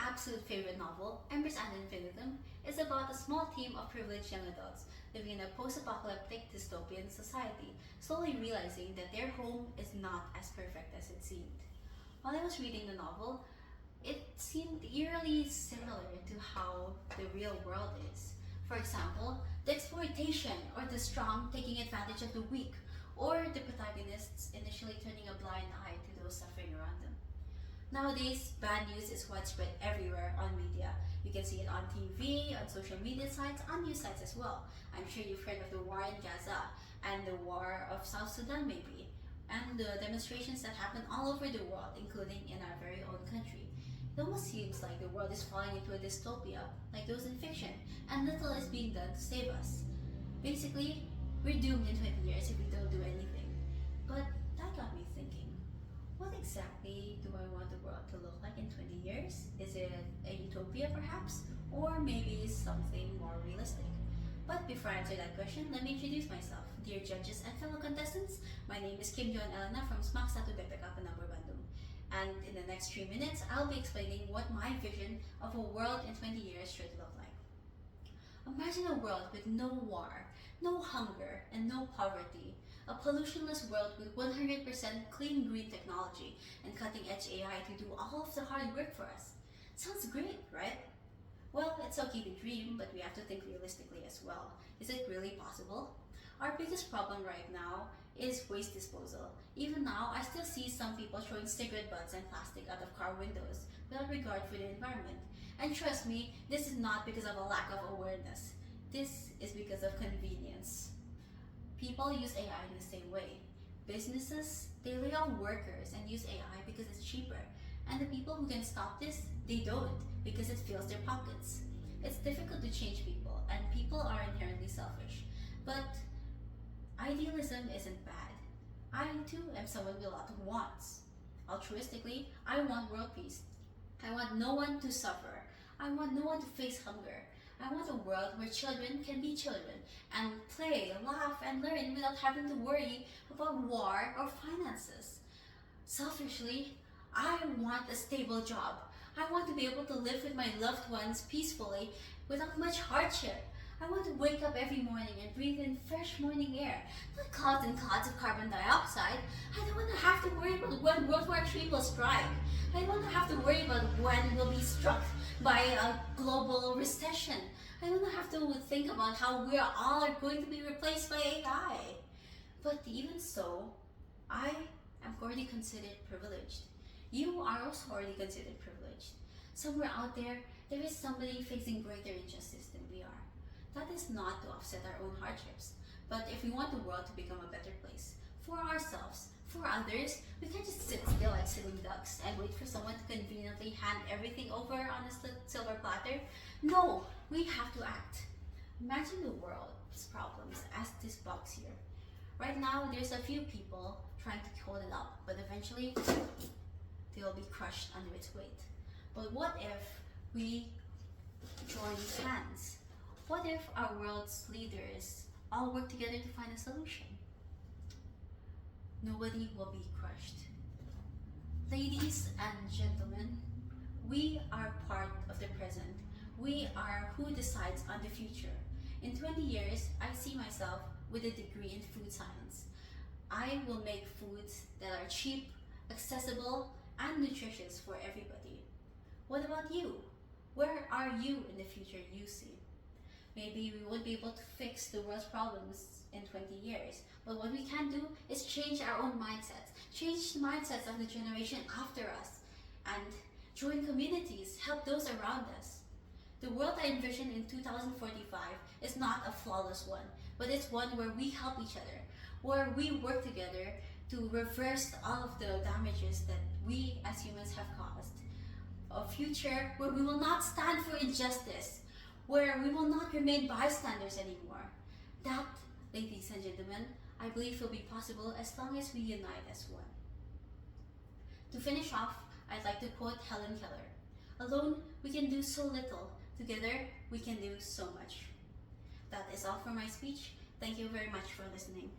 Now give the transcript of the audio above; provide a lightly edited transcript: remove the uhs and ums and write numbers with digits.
absolute favorite novel, Embers ad Infinitum, is about a small team of privileged young adults living in a post-apocalyptic dystopian society, slowly realizing that their home is not as perfect as it seemed. While I was reading the novel, it seemed eerily similar to how the real world is. For example, the exploitation or the strong taking advantage of the weak, or the protagonists initially turning a blind eye to those suffering around them. Nowadays, bad news is widespread everywhere on media. You can see it on TV, on social media sites, on news sites as well. I'm sure you've heard of the war in Gaza and the war of South Sudan maybe, and the demonstrations that happen all over the world, including in our very own country. It almost seems like the world is falling into a dystopia, like those in fiction, and little is being done to save us. Basically, we're doomed in 20 years if we don't do anything. But that got me thinking, what exactly do I want the world to look like in 20 years? Is it a utopia perhaps? Or maybe something more realistic? But before I answer that question, let me introduce myself. Dear judges and fellow contestants, my name is Joan from SMAK BPK Penabur, Bandung. And in the next 3 minutes, I'll be explaining what my vision of a world in 20 years should look like. Imagine a world with no war, no hunger, and no poverty. A pollutionless world with 100% clean green technology and cutting-edge AI to do all of the hard work for us. Sounds great, right? Well, it's okay to dream, but we have to think realistically as well. Is it really possible? Our biggest problem right now is waste disposal. Even now, I still see some people throwing cigarette butts and plastic out of car windows without regard for the environment. And trust me, this is not because of a lack of awareness. This is because of convenience. People use AI in the same way. Businesses, they lay off workers and use AI because it's cheaper. And the people who can stop this, they don't because it fills their pockets. It's difficult to change people, and people are inherently selfish. But idealism isn't bad. I too am someone with a lot of wants. Altruistically, I want world peace. I want no one to suffer. I want no one to face hunger. I want a world where children can be children and play, laugh, and learn without having to worry about war or finances. Selfishly, I want a stable job. I want to be able to live with my loved ones peacefully without much hardship. I want to wake up every morning and breathe in fresh morning air, not clouds and clouds of carbon dioxide. I don't want to have to worry about when World War III will strike. I don't want to have to worry about when we'll be struck by a global recession. I don't have to think about how we all are going to be replaced by AI. But even so, I am already considered privileged. You are also already considered privileged. Somewhere out there, there is somebody facing greater injustice than we are. That is not to offset our own hardships. But if we want the world to become a better place, for ourselves, for others, we can't just sit still like sitting ducks and wait for someone to conveniently hand everything over on a silver platter. No, we have to act. Imagine the world's problems as this box here. Right now, there's a few people trying to hold it up, but eventually, they'll be crushed under its weight. But what if we join hands? What if our world's leaders all work together to find a solution? Nobody will be crushed. Ladies and gentlemen, we are part of the present. We are who decides on the future. In 20 years, I see myself with a degree in food science. I will make foods that are cheap, accessible, and nutritious for everybody. What about you? Where are you in the future you see? Maybe we won't be able to fix the world's problems in 20 years, but what we can do is change our own mindsets, change the mindsets of the generation after us, and join communities, help those around us. The world I envision in 2045 is not a flawless one, but it's one where we help each other, where we work together to reverse all of the damages that we as humans have caused. A future where we will not stand for injustice, where we will not remain bystanders anymore. That, ladies and gentlemen, I believe will be possible as long as we unite as one. To finish off, I'd like to quote Helen Keller. Alone, we can do so little. Together, we can do so much. That is all for my speech. Thank you very much for listening.